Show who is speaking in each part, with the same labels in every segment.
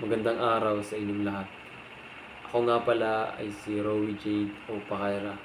Speaker 1: Magandang araw sa inyong lahat. Ako nga pala ay si Rowie Jade o Pacaira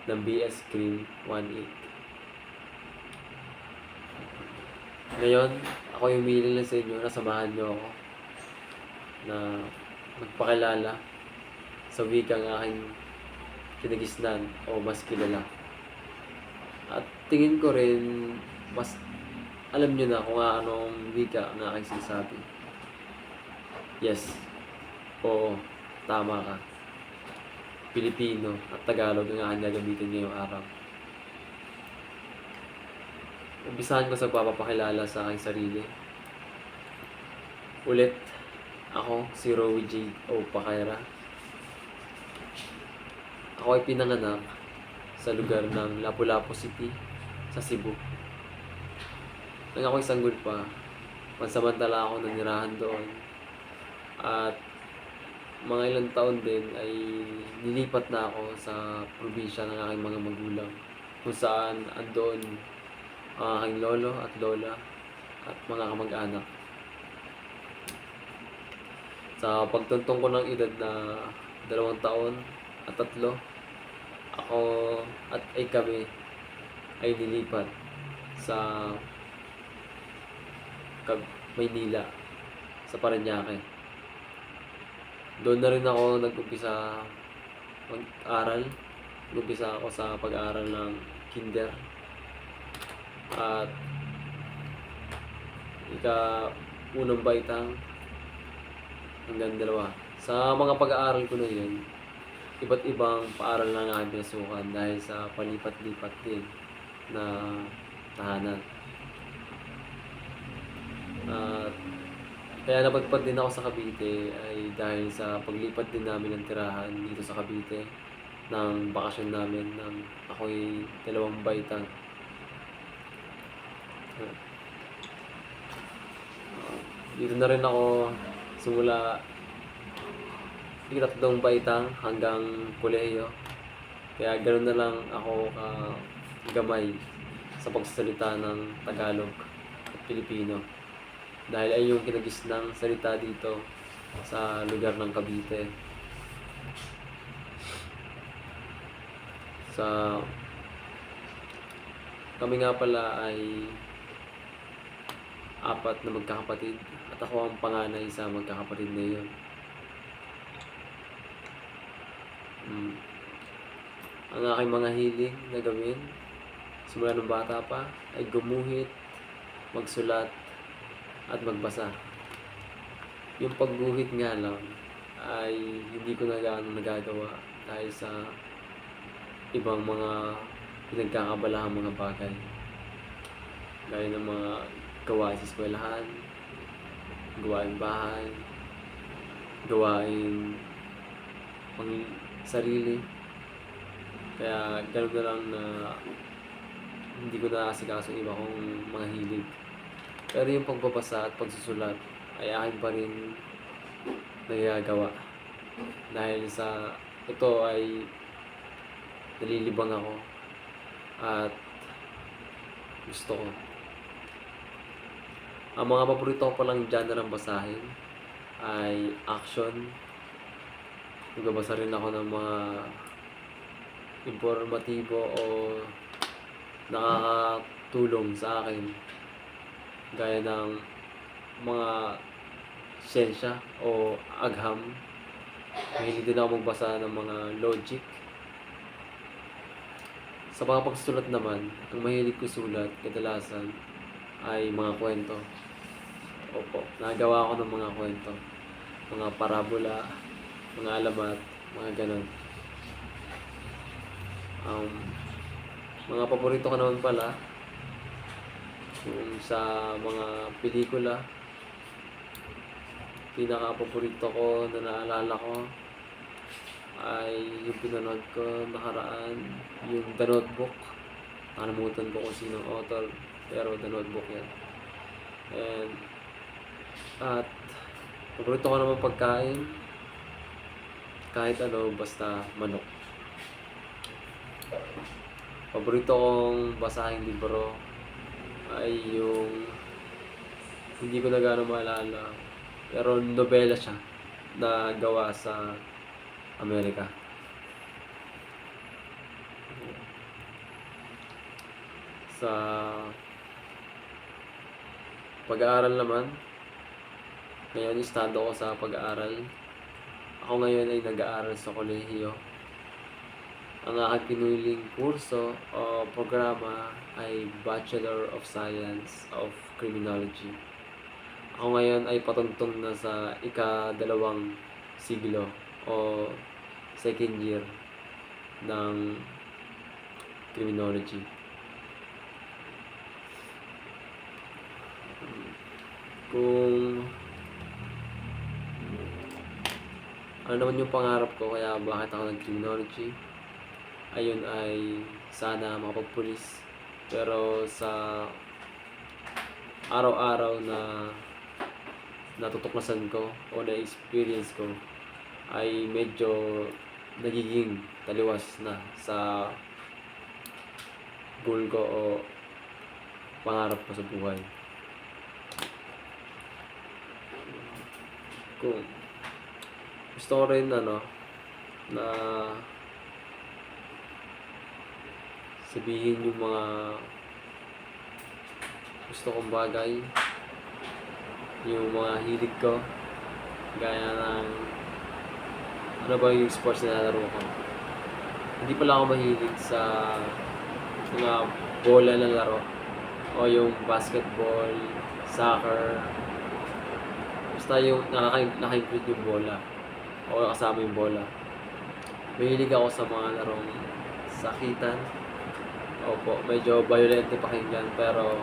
Speaker 1: ng BS Cream 18. Ngayon, ako yung humiling lang sa inyo na samahan nyo ako na magpakilala sa wikang aking kinagisnan o mas kilala. At tingin ko rin mas alam nyo na kung anong wika ang aking sinasabi. Yes, oo, tama ka. Pilipino at Tagalog ang aking gagamitin ngayong araw. Umpisahan ko sa papapakilala sa aking sarili. Ulit, ako si Rowie Jade o Pacaira. Ako ay pinanganak sa lugar ng Lapu-Lapu City sa Cebu. Nang ako'y sanggol pa, pansamantala ako nanirahan doon. At mga ilang taon din ay nilipat na ako sa probinsya ng aking mga magulang, kung saan andoon ang aking lolo at lola at mga kamag-anak. Sa pagtuntong ko ng edad na 2 taon at 3, ako at kami ay nilipat sa Maynila, sa Parañaque. Doon na rin ako nag-umpisa mag-aral. Nag-umpisa ako sa pag-aaral ng kinder at unang baitang hanggang 2. Sa mga pag-aaral ko na yun, iba't ibang paaral na aking pinasukan dahil sa palipat-lipat din na tahanan. At kaya napadpad din ako sa Cavite ay dahil sa paglipat din namin ng tirahan dito sa Cavite ng bakasyon namin nang ako'y 2 baitang. Dito na rin ako simula 3 baitang hanggang kolehiyo. Kaya ganoon na lang ako gamay sa pagsasalita ng Tagalog at Pilipino. Dahil ay yung kinagisnang salita dito sa lugar ng Cavite. Kami nga pala ay 4 na magkakapatid at ako ang panganay sa magkakapatid na yun. Ang aking mga hiling na gawin simula ng bata pa ay gumuhit, magsulat at magbasa. Yung pagguhit nga lang ay hindi ko na gaano nagagawa dahil sa ibang mga pinagkakabalahang mga bagay. Gaya ng mga gawain sa eskwelahan, gawain bahay, gawain pang sarili. Kaya ganoon na lang na hindi ko na asikaso iba kong mga hilig. Pero yung pagbabasa at pagsusulat ay akin pa rin nagagawa. Dahil sa ito ay nalilibang ako at gusto ko. Ang mga paborito ko palang genre ng basahin ay action. Nagbabasa rin ako ng mga informatibo o nakakatulong sa akin, gaya ng mga siyensya o agham. Mahilig din ako magbasa ng mga logic. Sa mga pagsusulat naman, ang mahilig ko sulat kadalasan ay mga kwento. Opo, nagawa ako ng mga kwento, mga parabola, mga alamat, mga ganon. Mga paborito ko naman pala kung sa mga pelikula, pinaka-paborito ko na naalala ko ay yung pinanood ko nakaraan, yung The Notebook. Nakalimutan ko kung sinong author, pero The Notebook yan. At paborito ko naman pagkain, kahit ano, basta manok. Paborito kong basahing libro ay yung hindi ko na gaano maalala Pero nobela siya na gawa sa Amerika. Sa pag-aaral naman, ngayon estado ko sa pag-aaral. Ako ngayon ay nag-aaral sa kolehiyo. Ang aking pinuling kurso o programa ay Bachelor of Science of Criminology. Ako ngayon ay patuntong na sa ika-2 siglo o second year ng criminology. Kung ano naman yung pangarap ko kaya bakit ako nag-criminology, ayun ay sana makapagpulis. Pero sa araw-araw na natutuklasan ko o na-experience ko ay medyo nagiging taliwas na sa goal ko o pangarap ko sa buhay. Kung gusto ko rin na sabihin yung mga gusto kong bagay, yung mga hilig ko, gaya ng ano ba yung sports na nalaro ko. Hindi pala ako mahilig sa mga bola na laro o yung basketball, soccer. Basta yung naka-include yung bola o kasama yung bola. Mahilig ako sa mga larong sakitan. Opo, medyo violent pakinggan pero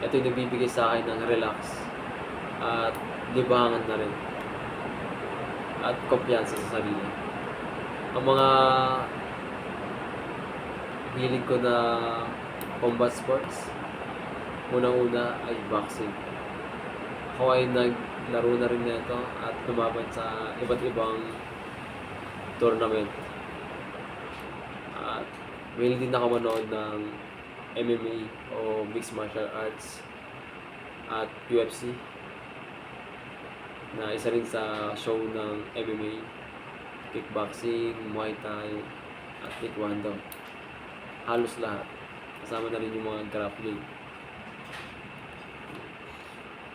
Speaker 1: ito yung nagbibigay sa akin ng relax at libangan na rin at kumpiyansa sa sarili. Ang mga hilig ko na combat sports, unang-una ay boxing. Ako ay naglaro na rin nito at lumaban sa iba't ibang tournament. At mahilig din ako manood ng MMA o Mixed Martial Arts at UFC na isa rin sa show ng MMA, kickboxing, Muay Thai at Taekwondo. Halos lahat. Kasama na rin yung mga grappling.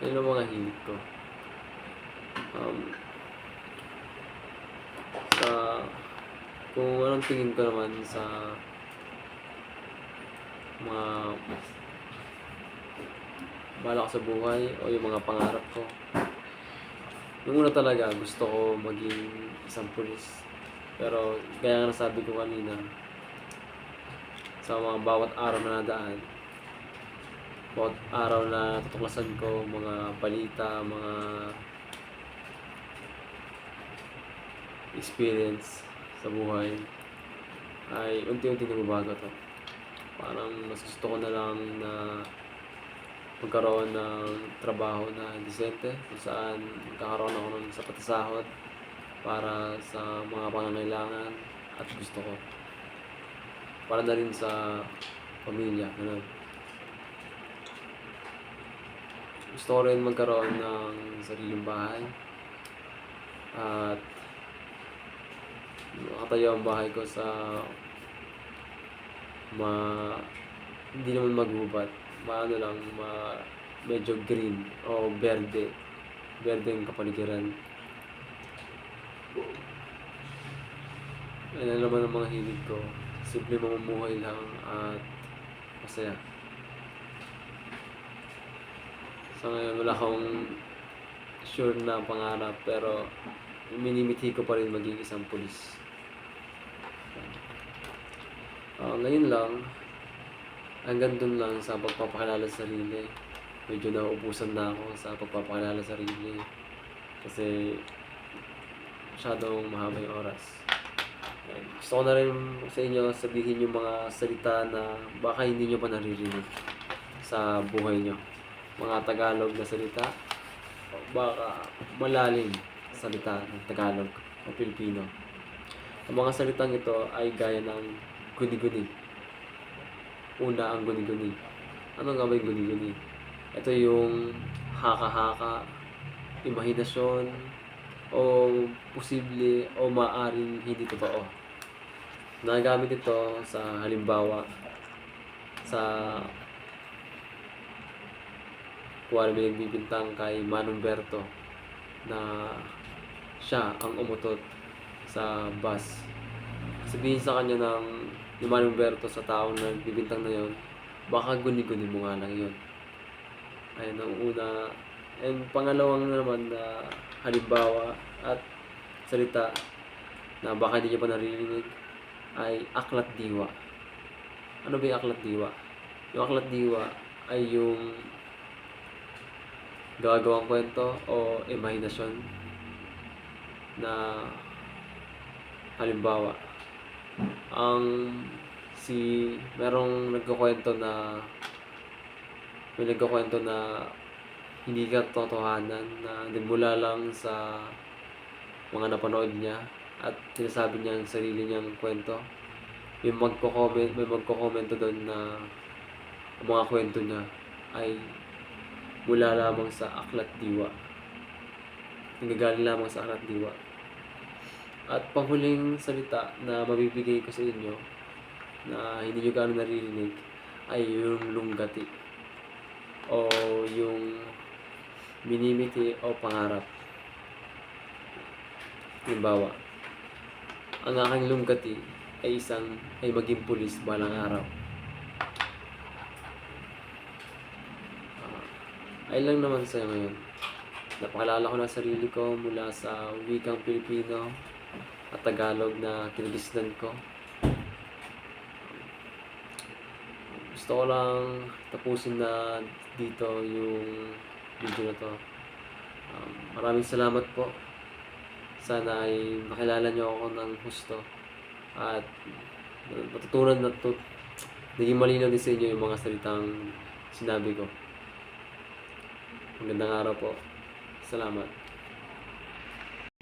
Speaker 1: Yan ang mga hilig ko. Kung anong tingin ko naman sa mga balak sa buhay o yung mga pangarap ko. Yung una talaga, gusto ko maging isang pulis. Pero gaya nga nasabi ko kanina, sa mga bawat araw na nadaan, bawat araw na tutuklasan ko, mga balita, mga experience sa buhay, ay unti-unti nagbabago to. Parang mas gusto ko na lang na magkaroon ng trabaho na disente kung saan magkakaroon ako ng sapat na sahod para sa mga pangangailangan at gusto ko. Para na rin sa pamilya. Ganun. Gusto ko rin magkaroon ng sariling bahay at makatayo ang bahay ko sa hindi naman magubat, medyo green o berde ang kapaligiran. Yan naman ang mga hilig ko, simple mamumuhay lang at masaya. So ngayon wala akong sure na pangarap pero minimithi ko pa rin maging isang pulis. Ngayon lang, hanggang dun lang sa pagpapakilala sa sarili. Medyo nauubusan na ako sa pagpapakilala sa sarili kasi masyadong mahaba yung oras. Gusto ko na rin sa inyo sabihin yung mga salita na baka hindi nyo pa naririnig sa buhay nyo. Mga Tagalog na salita o baka malalim salita ng Tagalog o Pilipino. Ang mga salitang ito ay gaya ng guni-guni. Una ang guni-guni. Ano nga ba yung guni-guni? Ito yung haka-haka imahinasyon o posible o maaaring hindi totoo. Nagagamit ito sa halimbawa sa kung may nagbibintang kay Manong Berto na siya ang umutot sa bus. Sabihin sa kanya ni Manong Berto sa taong nagbibintang na yon, baka guni-guni mo nga lang yun. Ayun ang una. And pangalawang naman na halimbawa at salita na baka hindi niyo pa naririnig ay aklat diwa. Ano ba yung aklat diwa? Yung aklat diwa ay yung gagawang kwento o imahinasyon na halimbawa merong nagkukwento na hindi katotohanan na nagmula lang sa mga napanood niya at sinasabi niya ang sarili niyang kwento. May magko-komento doon na ang mga kwento niya ay mula lamang sa aklat diwa. Nanggagaling lamang sa aklat diwa. At panghuling salita na mabibigay ko sa inyo na hindi nyo gaano naririnig ay yung lunggati o yung minimiti o pangarap. Halimbawa, ang aking lunggati ay maging pulis balang araw. Ay lang naman sa'yo ngayon. Napakalala ko na sarili ko mula sa wikang Pilipino at Tagalog na kinagisnan ko. Gusto ko lang tapusin na dito yung video na to. Maraming salamat po. Sana ay makilala niyo ako ng husto at matutunan na to. Naging malinaw din sa inyo yung mga salitang sinabi ko. Magandang araw po. Salamat.